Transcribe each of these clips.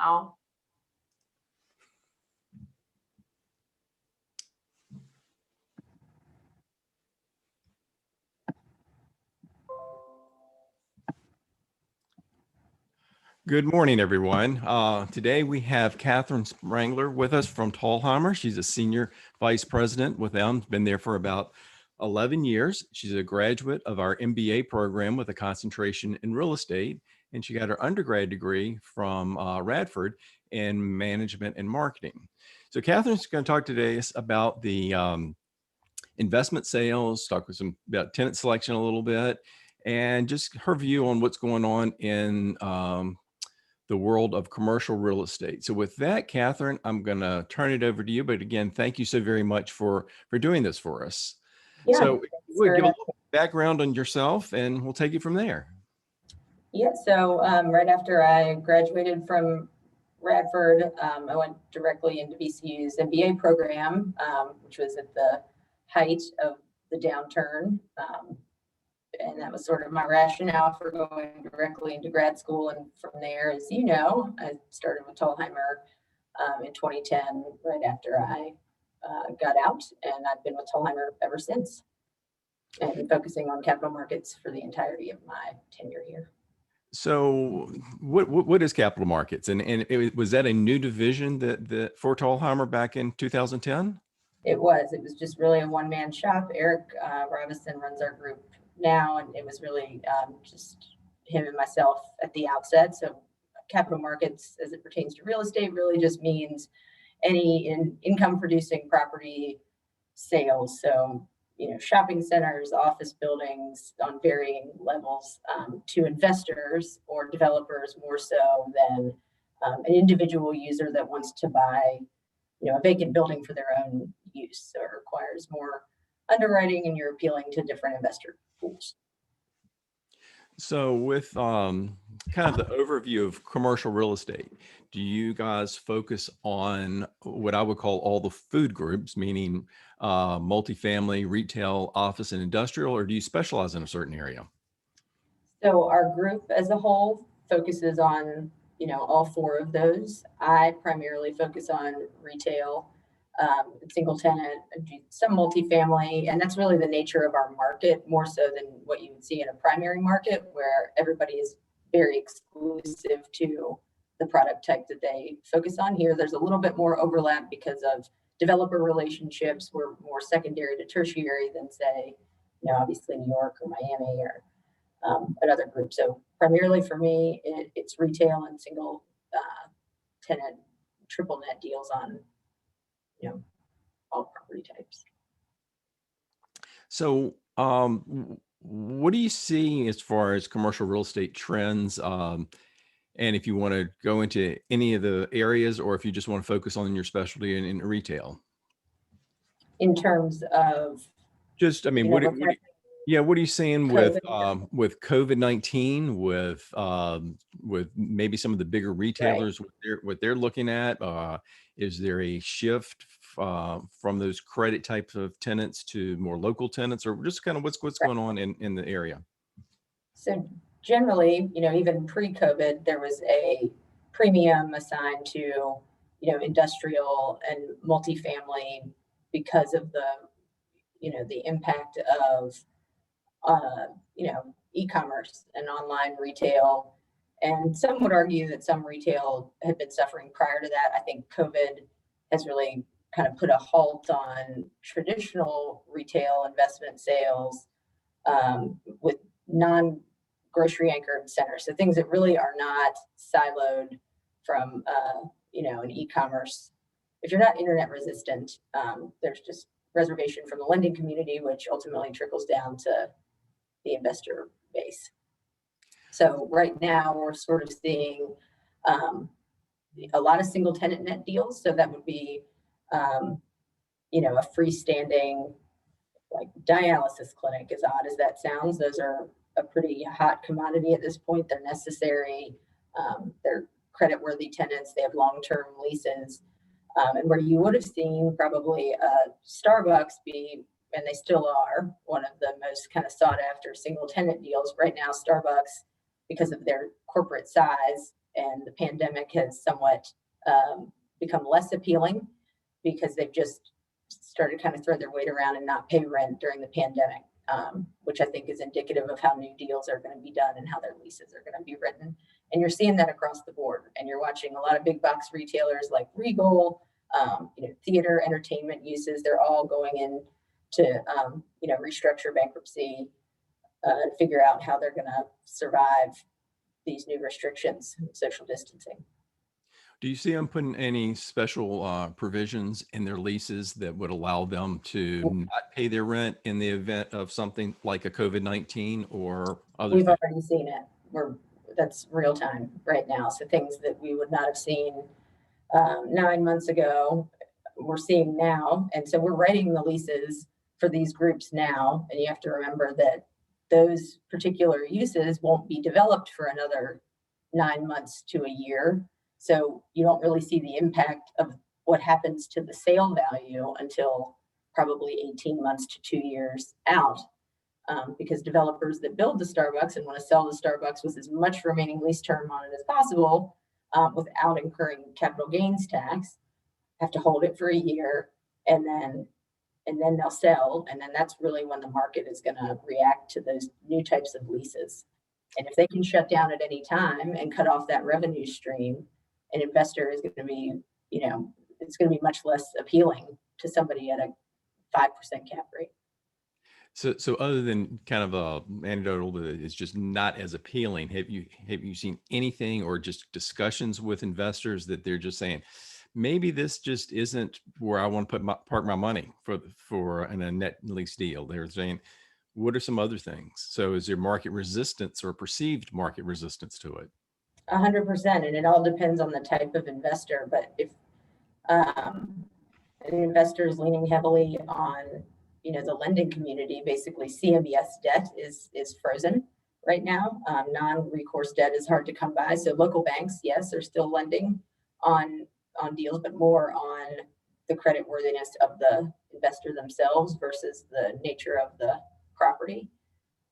Wow. Good morning, everyone. Today we have Catharine Spangler with us from Thalheimer. She's a senior vice president with them, been there for about 11 years. She's a graduate of our MBA program with a concentration in real estate, and she got her undergrad degree from Radford in management and marketing. So Catharine's going to talk today about the investment sales, talk with some about tenant selection a little bit, and just her view on what's going on in the world of commercial real estate. So with that, Catharine, I'm going to turn it over to you. But again, thank you so very much for doing this for us. Yeah, so we'll give a little background on yourself and we'll take it from there. Yeah, so right after I graduated from Radford, I went directly into VCU's MBA program, which was at the height of the downturn. And that was sort of my rationale for going directly into grad school. And from there, as you know, I started with Thalheimer in 2010, right after I got out. And I've been with Thalheimer ever since, and focusing on capital markets for the entirety of my tenure here. So what is capital markets? And was that a new division that for Thalheimer back in 2010? It was just really a one-man shop. Eric Robinson runs our group now, and it was really just him and myself at the outset. So capital markets, as it pertains to real estate, really just means any income producing property sales. So, you know, shopping centers, office buildings on varying levels to investors or developers, more so than an individual user that wants to buy, you know, a vacant building for their own use. So it requires more underwriting, and you're appealing to different investor pools. So with kind of the overview of commercial real estate, do you guys focus on what I would call all the food groups, meaning multifamily, retail, office, and industrial, or do you specialize in a certain area? So our group as a whole focuses on, you know, all four of those. I primarily focus on retail, single tenant, some multifamily, and that's really the nature of our market, more so than what you would see in a primary market where everybody is very exclusive to the product type that they focus on. Here, there's a little bit more overlap because of developer relationships. We're more secondary to tertiary than, say, you know, obviously New York or Miami or another group. So primarily for me, it's retail and single tenant, triple net deals on, you know, all property types. So what do you see as far as commercial real estate trends? And if you want to go into any of the areas, or if you just want to focus on your specialty in retail. In terms of just, I mean, what are you seeing with COVID-19, with maybe some of the bigger retailers, right, what they're looking at? Is there a shift from those credit types of tenants to more local tenants, or just kind of what's going on in the area? So generally, you know, even pre-COVID, there was a premium assigned to, you know, industrial and multifamily because of the, you know, the impact of, you know, e-commerce and online retail. And some would argue that some retail had been suffering prior to that. I think COVID has really kind of put a halt on traditional retail investment sales with non-grocery anchored centers. So things that really are not siloed from, you know, an e-commerce. If you're not internet resistant, there's just reservation from the lending community, which ultimately trickles down to the investor base. So right now we're sort of seeing a lot of single tenant net deals. So that would be, you know, a freestanding like dialysis clinic, as odd as that sounds. Those are a pretty hot commodity at this point. They're necessary. They're credit-worthy tenants. They have long-term leases. And where you would have seen probably Starbucks be, and they still are, one of the most kind of sought after single tenant deals. Right now, Starbucks, because of their corporate size, and the pandemic has somewhat become less appealing because they've just started kind of throw their weight around and not pay rent during the pandemic, which I think is indicative of how new deals are going to be done and how their leases are going to be written. And you're seeing that across the board. And you're watching a lot of big box retailers like Regal, theater, entertainment uses. They're all going in to, restructure bankruptcy, figure out how they're going to survive these new restrictions, social distancing. Do you see them putting any special provisions in their leases that would allow them to not pay their rent in the event of something like a COVID-19 or other We've things? already seen it. That's real time right now. So things that we would not have seen 9 months ago, we're seeing now. And so we're writing the leases for these groups now. And you have to remember that those particular uses won't be developed for another 9 months to a year. So you don't really see the impact of what happens to the sale value until probably 18 months to 2 years out. Because developers that build the Starbucks and want to sell the Starbucks with as much remaining lease term on it as possible, without incurring capital gains tax, have to hold it for a year, and then they'll sell, and then that's really when the market is going to react to those new types of leases. And if they can shut down at any time and cut off that revenue stream, an investor is going to be, it's going to be much less appealing to somebody at a 5% cap rate. So other than kind of anecdotal that is just not as appealing, have you seen anything or just discussions with investors that they're just saying, maybe this just isn't where I want to park my money for in a net lease deal? They're saying, what are some other things? So is there market resistance or perceived market resistance to it? 100%, and it all depends on the type of investor. But if an investor is leaning heavily on, the lending community, basically CMBS debt is frozen right now. Non-recourse debt is hard to come by. So local banks, yes, are still lending on deals, but more on the credit worthiness of the investor themselves versus the nature of the property.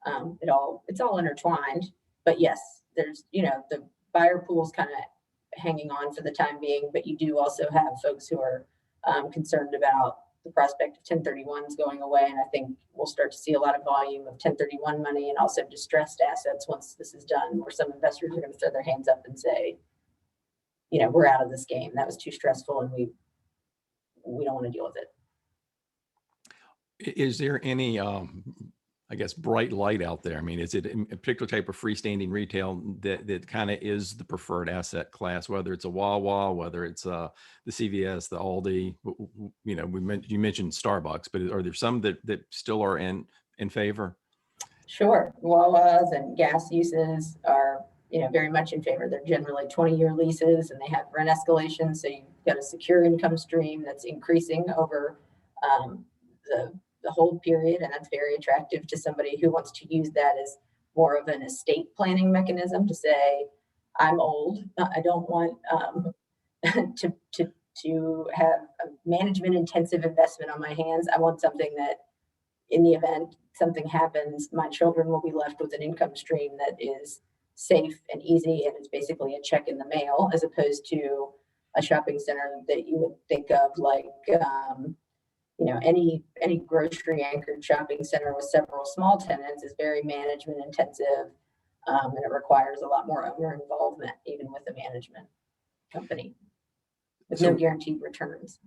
It's all intertwined. But yes, there's, the buyer pool's kind of hanging on for the time being, but you do also have folks who are concerned about the prospect of 1031s going away. And I think we'll start to see a lot of volume of 1031 money and also distressed assets once this is done, where some investors are going to throw their hands up and say, we're out of this game. That was too stressful and we don't want to deal with it. Is there any, I guess, bright light out there? I mean, is it a particular type of freestanding retail that kind of is the preferred asset class, whether it's a Wawa, whether it's the CVS, the Aldi? You mentioned Starbucks, but are there some that still are in favor? Sure. Wawas and gas uses are, very much in favor. They're generally 20-year leases and they have rent escalation. So you've got a secure income stream that's increasing over the whole period. And that's very attractive to somebody who wants to use that as more of an estate planning mechanism to say, I'm old. I don't want to have a management intensive investment on my hands. I want something that in the event something happens, my children will be left with an income stream that is safe and easy, and it's basically a check in the mail, as opposed to a shopping center that you would think of like any grocery anchored shopping center with several small tenants is very management intensive, and it requires a lot more owner involvement, even with a management company, with no guaranteed returns.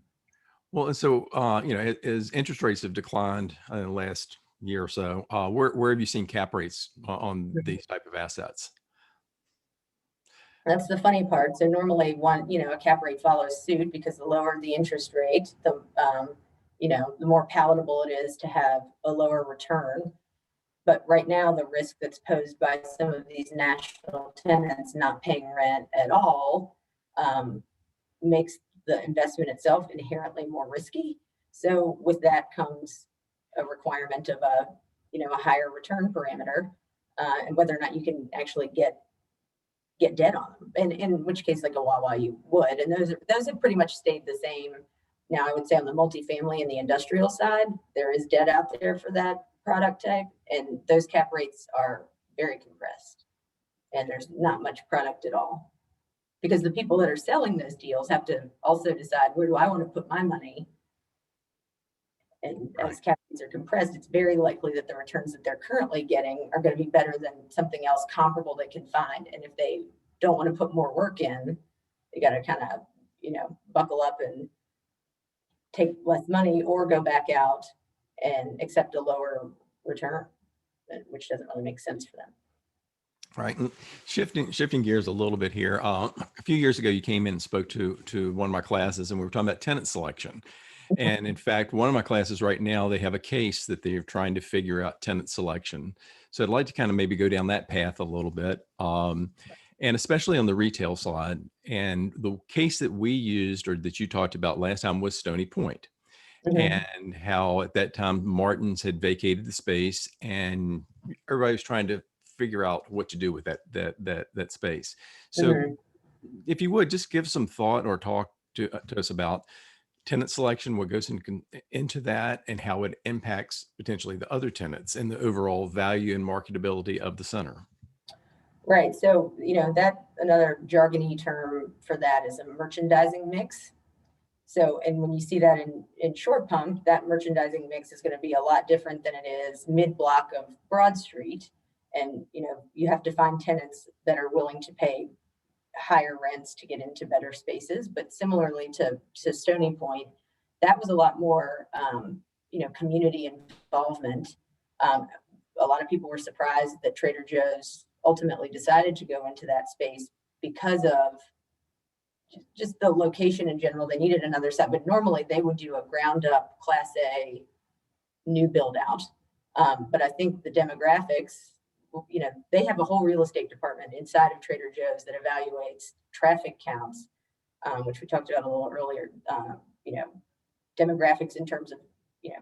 Well, and so as interest rates have declined in the last year or so, where have you seen cap rates on these type of assets? That's the funny part. So normally a cap rate follows suit, because the lower the interest rate, the more palatable it is to have a lower return. But right now, the risk that's posed by some of these national tenants not paying rent at all makes the investment itself inherently more risky. So with that comes a requirement of a higher return parameter, and whether or not you can actually get debt on them. And in which case, like a Wawa, you would. And those have pretty much stayed the same. Now, I would say on the multifamily and the industrial side, there is debt out there for that product type, and those cap rates are very compressed, and there's not much product at all. because the people that are selling those deals have to also decide, where do I want to put my money? And Right. as cap rates are compressed, it's very likely that the returns that they're currently getting are going to be better than something else comparable they can find. And if they don't want to put more work in, they got to kind of, buckle up and take less money or go back out and accept a lower return, which doesn't really make sense for them. Right. And shifting gears a little bit here. A few years ago, you came in and spoke to one of my classes, and we were talking about tenant selection. And in fact, one of my classes right now, they have a case that they're trying to figure out tenant selection. So I'd like to kind of maybe go down that path a little bit, and especially on the retail side. And the case that we used, or that you talked about last time, was Stony Point, and how at that time Martin's had vacated the space, and everybody was trying to figure out what to do with that space. So if you would just give some thought or talk to us about tenant selection, what goes into that, and how it impacts potentially the other tenants and the overall value and marketability of the center. Right. So, that another jargony term for that is a merchandising mix. So, and when you see that in Short Pump, that merchandising mix is going to be a lot different than it is mid-block of Broad Street. And, you have to find tenants that are willing to pay higher rents to get into better spaces. But similarly to Stony Point, that was a lot more, community involvement. A lot of people were surprised that Trader Joe's ultimately decided to go into that space because of just the location in general. They needed another site, but normally they would do a ground up Class A new build out. But I think the demographics, they have a whole real estate department inside of Trader Joe's that evaluates traffic counts, which we talked about a little earlier. Demographics in terms of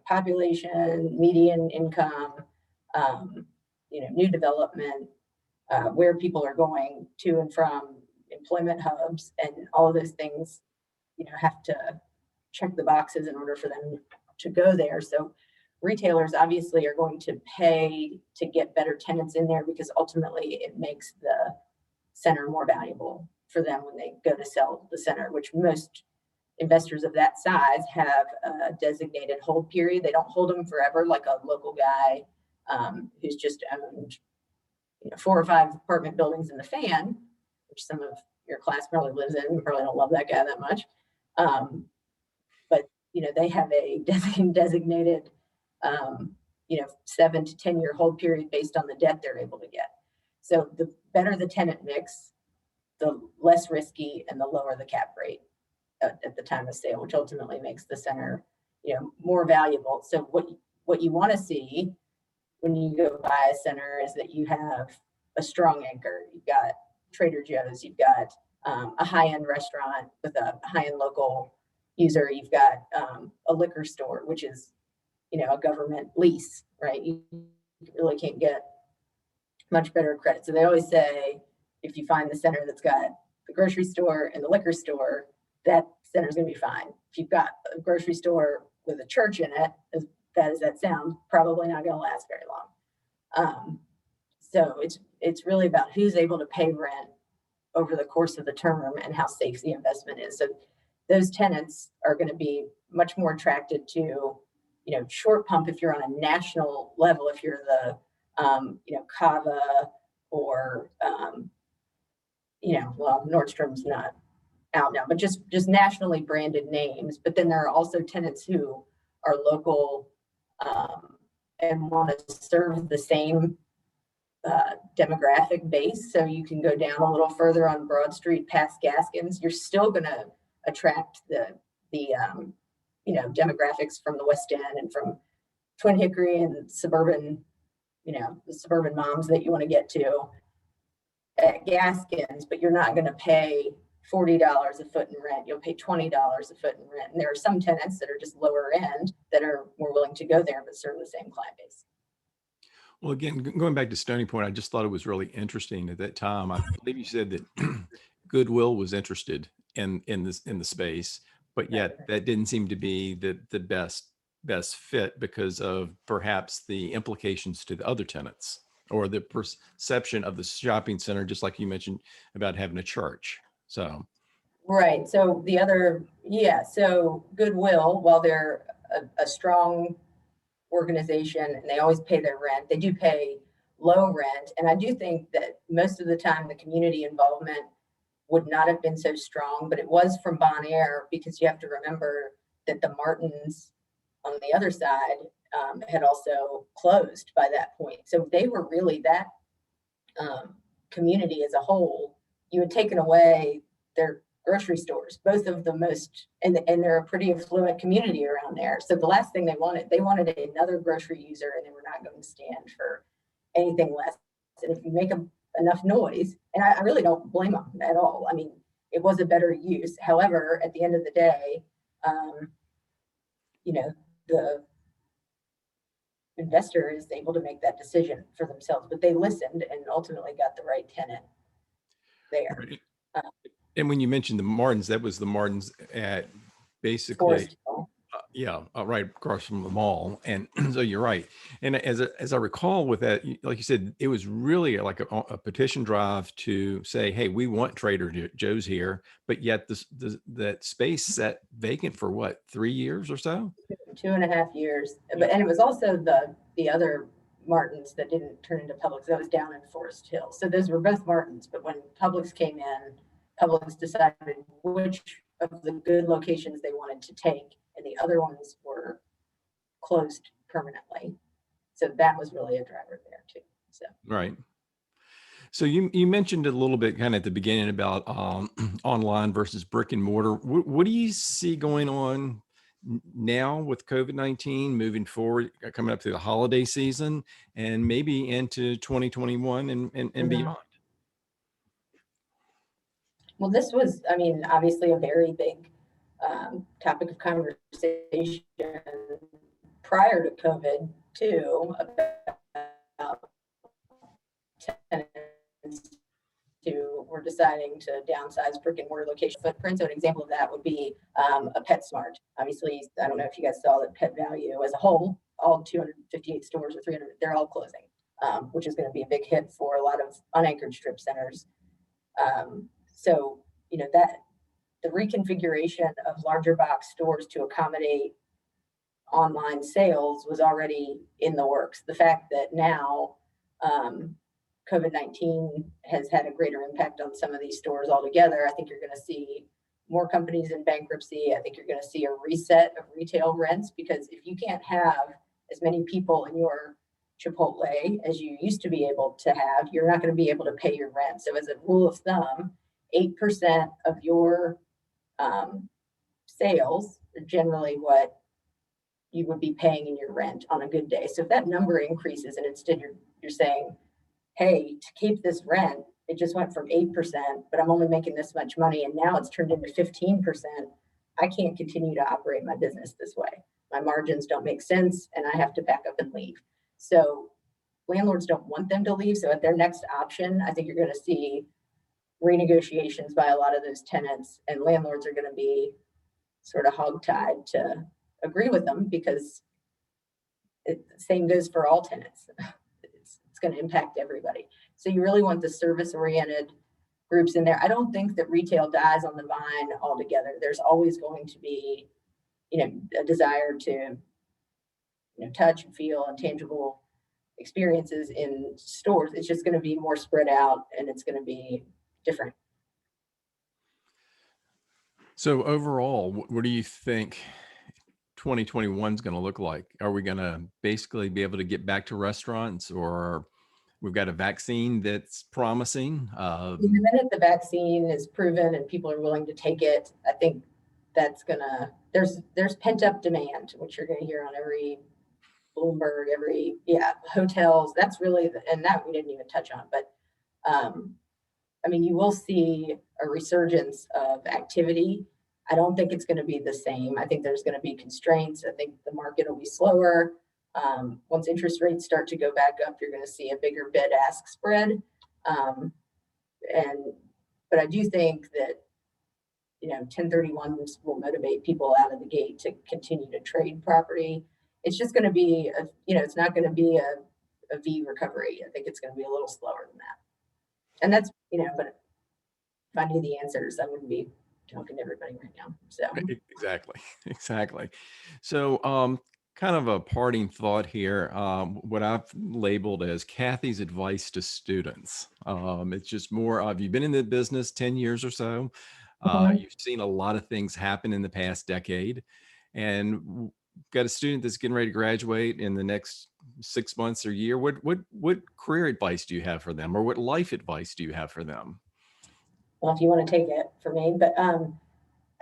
population, median income, new development, where people are going to and from employment hubs, and all of those things, have to check the boxes in order for them to go there. So retailers obviously are going to pay to get better tenants in there, because ultimately it makes the center more valuable for them when they go to sell the center, which most investors of that size have a designated hold period. They don't hold them forever like a local guy who's just owned 4 or 5 apartment buildings in the Fan, which some of your class probably lives in. You probably don't love that guy that much. But they have a designated 7 to 10 year hold period based on the debt they're able to get. So the better the tenant mix, the less risky and the lower the cap rate at the time of sale, which ultimately makes the center more valuable. So what you want to see when you go buy a center is that you have a strong anchor. You've got Trader Joe's, you've got a high-end restaurant with a high-end local user, you've got a liquor store, which is a government lease, right? You really can't get much better credit. So they always say, if you find the center that's got the grocery store and the liquor store, that center's going to be fine. If you've got a grocery store with a church in it, as bad as that sounds, probably not going to last very long. So it's really about who's able to pay rent over the course of the term and how safe the investment is. So those tenants are going to be much more attracted to, Short Pump if you're on a national level, if you're the, Kava or, well, Nordstrom's not out now, but just nationally branded names. But then there are also tenants who are local and want to serve the same demographic base. So you can go down a little further on Broad Street past Gaskins. You're still going to attract the demographics from the West End and from Twin Hickory and suburban, the suburban moms that you want to get to at Gaskins, but you're not going to pay $40 a foot in rent. You'll pay $20 a foot in rent. And there are some tenants that are just lower end that are more willing to go there, but serve the same client base. Well, again, going back to Stony Point, I just thought it was really interesting at that time. I believe you said that Goodwill was interested in the space, but yet that didn't seem to be the best fit because of perhaps the implications to the other tenants or the perception of the shopping center, just like you mentioned about having a church. So, Right. So the other, yeah, so Goodwill, while they're a strong organization and they always pay their rent, they do pay low rent. And I do think that most of the time the community involvement would not have been so strong, but it was from Bon Air, because you have to remember that the Martins on the other side had also closed by that point. So they were really that community as a whole. You had taken away their grocery stores, both of the most, and they're a pretty affluent community around there. So the last thing they wanted another grocery user, and they were not going to stand for anything less. And if you make enough noise, and I really don't blame them at all. I mean, it was a better use. However, at the end of the day, you know, the investor is able to make that decision for themselves, but they listened and ultimately got the right tenant there. right. And when you mentioned the Martins, that was the Martins at basically, Forest Hill. yeah, right across from the mall. And so you're right. And as I recall with that, like you said, it was really like a petition drive to say, hey, we want Trader Joe's here, but yet that space sat vacant for what, 3 years or so? 2.5 years. Yeah. But and it was also the other Martins that didn't turn into Publix. That was down in Forest Hill. So those were both Martins. But when Publix came in, Publix decided which of the good locations they wanted to take, and the other ones were closed permanently. So that was really a driver there too. So Right. So you mentioned a little bit kind of at the beginning about online versus brick and mortar. What do you see going on now with COVID-19 moving forward, coming up through the holiday season and maybe into 2021 and beyond? well, this was, I mean, obviously a very big topic of conversation prior to COVID too, about tenants who were deciding to downsize brick and mortar location footprint. So an example of that would be a PetSmart. Obviously, I don't know if you guys saw that Pet Value as a whole, all 258 stores or 300, they're all closing, which is going to be a big hit for a lot of unanchored strip centers. So, you know, that the reconfiguration of larger box stores to accommodate online sales was already in the works. The fact that now COVID-19 has had a greater impact on some of these stores altogether, I think you're going to see more companies in bankruptcy. I think you're going to see a reset of retail rents, because if you can't have as many people in your Chipotle as you used to be able to have, you're not going to be able to pay your rent. So as a rule of thumb, 8% of your sales are generally what you would be paying in your rent on a good day. So if that number increases and instead you're saying, hey, to keep this rent, it just went from 8%, but I'm only making this much money, and now it's turned into 15%. I can't continue to operate my business this way. My margins don't make sense, and I have to pack up and leave. So landlords don't want them to leave. So at their next option, I think you're going to see renegotiations by a lot of those tenants, and landlords are going to be sort of hogtied to agree with them, because same goes for all tenants. It's going to impact everybody. So you really want the service-oriented groups in there. I don't think that retail dies on the vine altogether. There's always going to be, a desire to, touch and feel and tangible experiences in stores. It's just going to be more spread out, and it's going to be different. So overall, what do you think 2021 is going to look like? Are we going to basically be able to get back to restaurants, or we've got a vaccine that's promising? The minute the vaccine is proven and people are willing to take it, I think that's there's pent up demand, which you're going to hear on every Bloomberg, hotels. That's really, and that we didn't even touch on, but I mean, you will see a resurgence of activity. I don't think it's going to be the same. I think there's going to be constraints. I think the market will be slower. Once interest rates start to go back up, you're going to see a bigger bid-ask spread. But I do think that 1031s will motivate people out of the gate to continue to trade property. It's just going to be it's not going to be a V recovery. I think it's going to be a little slower than that. And that's but if I knew the answers, I wouldn't be talking to everybody right now. So, Exactly, exactly. So, kind of a parting thought here. What I've labeled as Kathy's advice to students. It's just more of you've been in the business 10 years or so. mhm. You've seen a lot of things happen in the past decade, and got a student that's getting ready to graduate in the next 6 months or year. What career advice do you have for them, or what life advice do you have for them? Well, if you want to take it for me, but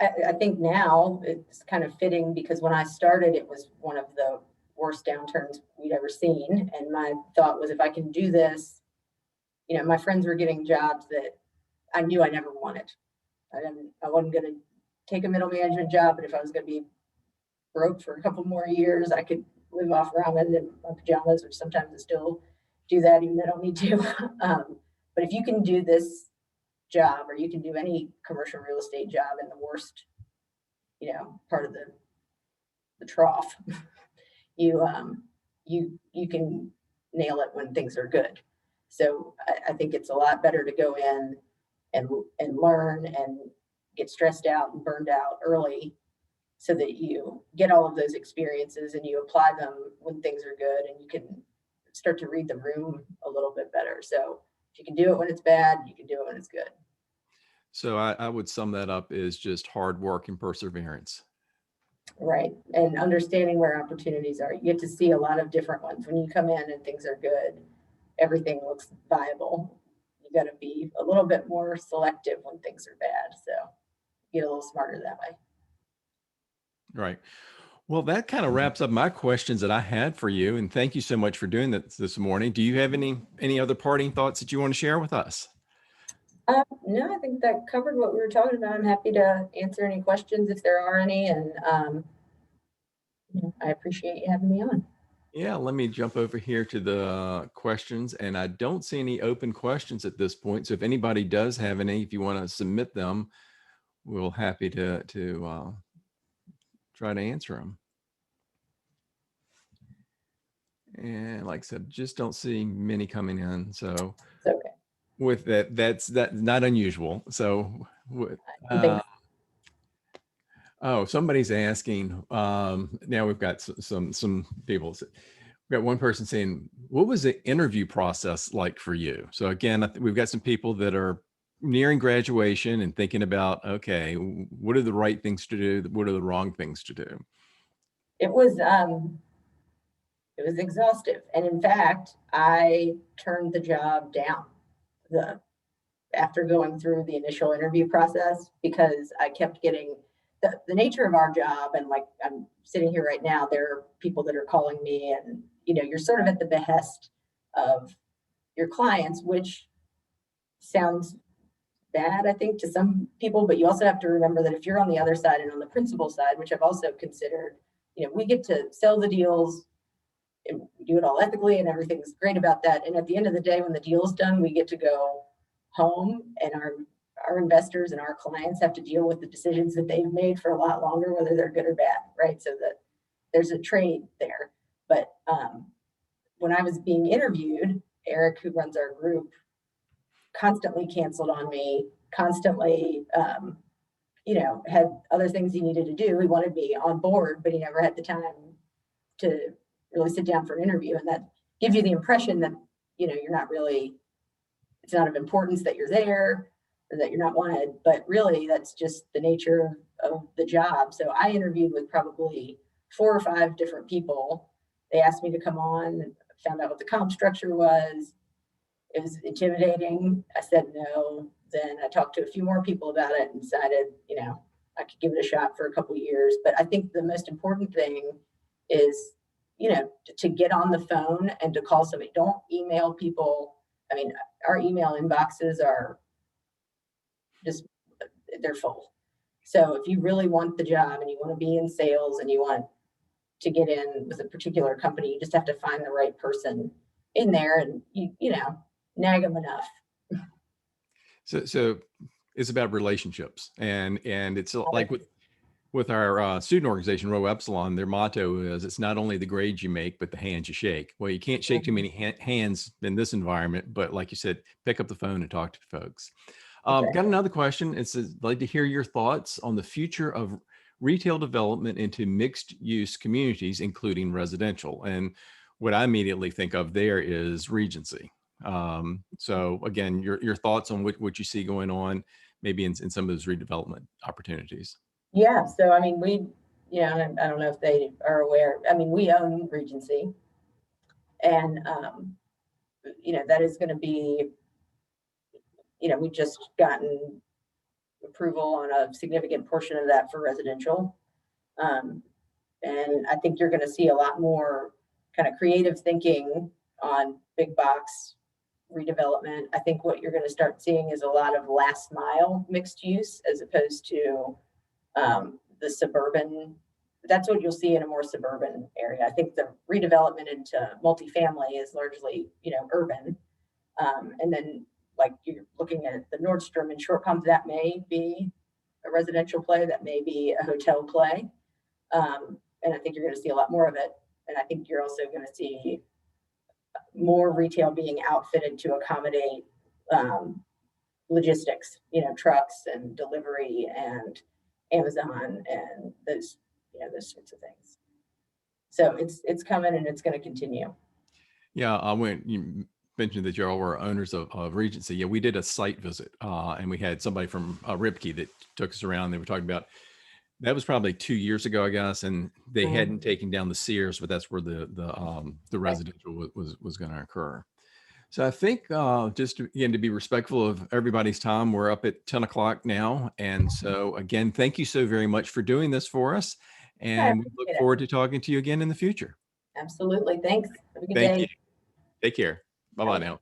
I think now it's kind of fitting because when I started, it was one of the worst downturns we'd ever seen. And my thought was, if I can do this, my friends were getting jobs that I knew I never wanted. I wasn't going to take a middle management job, but if I was going to be broke for a couple more years, I could live off ramen and my pajamas, which sometimes I still do that, even though I don't need to. But if you can do this job, or you can do any commercial real estate job in the worst, part of the trough, you can nail it when things are good. So I think it's a lot better to go in and learn and get stressed out and burned out early so that you get all of those experiences and you apply them when things are good, and you can start to read the room a little bit better. So if you can do it when it's bad, you can do it when it's good. So I would sum that up as just hard work and perseverance. Right. And understanding where opportunities are. You get to see a lot of different ones. When you come in and things are good, everything looks viable. You got to be a little bit more selective when things are bad. So get a little smarter that way. Right. Well, that kind of wraps up my questions that I had for you. And thank you so much for doing that this morning. Do you have any other parting thoughts that you want to share with us? No, I think that covered what we were talking about. I'm happy to answer any questions if there are any. And I appreciate you having me on. Yeah, let me jump over here to the questions, and I don't see any open questions at this point. So if anybody does have any, if you want to submit them, we'll happy to try to answer them. And like I said, just don't see many coming in. So It's okay. with that, that's not unusual. So I think oh, somebody's asking. Now we've got some people. We got one person saying, "What was the interview process like for you?" So again, we've got some people that are nearing graduation and thinking about, okay, what are the right things to do? What are the wrong things to do? it was exhaustive. And in fact, I turned the job down the after going through the initial interview process because I kept getting the nature of our job. And like I'm sitting here right now, there are people that are calling me, and you're sort of at the behest of your clients, which sounds bad, I think, to some people, but you also have to remember that if you're on the other side and on the principal side, which I've also considered, we get to sell the deals and do it all ethically, and everything's great about that. And at the end of the day, when the deal's done, we get to go home, and our investors and our clients have to deal with the decisions that they've made for a lot longer, whether they're good or bad, right? So that there's a trade there. But when I was being interviewed, Eric, who runs our group, constantly canceled on me, constantly, had other things he needed to do. He wanted me on board, but he never had the time to really sit down for an interview. And that gives you the impression that, you're not really, it's not of importance that you're there or that you're not wanted, but really that's just the nature of the job. So I interviewed with probably 4 or 5 different people. They asked me to come on, found out what the comp structure was. It was intimidating. I said no. Then I talked to a few more people about it and decided, I could give it a shot for a couple of years. But I think the most important thing is, to get on the phone and to call somebody. Don't email people. I mean, our email inboxes are just, they're full. So if you really want the job and you want to be in sales and you want to get in with a particular company, you just have to find the right person in there, and nag them enough. So it's about relationships, and it's like with our student organization, Row Epsilon, their motto is it's not only the grades you make, but the hands you shake. Well, you can't shake too many hands in this environment, but like you said, pick up the phone and talk to folks. Okay. Got another question. It says, I'd like to hear your thoughts on the future of retail development into mixed use communities, including residential. And what I immediately think of there is Regency. So again, your thoughts on what you see going on, maybe in some of those redevelopment opportunities. Yeah, so I mean, I don't know if they are aware, I mean, we own Regency, and, that is gonna be, we just gotten approval on a significant portion of that for residential. Um, and I think you're gonna see a lot more kind of creative thinking on big box redevelopment. I think what you're gonna start seeing is a lot of last mile mixed use as opposed to the suburban. That's what you'll see in a more suburban area. I think the redevelopment into multifamily is largely, urban. And then like you're looking at the Nordstrom and Short Pump, that may be a residential play, that may be a hotel play. And I think you're going to see a lot more of it. And I think you're also going to see more retail being outfitted to accommodate logistics, trucks and delivery and Amazon and those sorts of things. So it's coming and it's going to continue. Yeah, you mentioned that you all were owners of Regency. Yeah, we did a site visit, and we had somebody from Ripke that took us around. They were talking about, that was probably 2 years ago, I guess, and they hadn't taken down the Sears, but that's where the residential was going to occur. So I think just again, to be respectful of everybody's time, we're up at 10 o'clock now. And so again, thank you so very much for doing this for us. Yeah, I And we look appreciate it. forward to talking to you again in the future. Absolutely. Thanks. Have a good Thank you. day. Take care. Bye-bye Bye. now.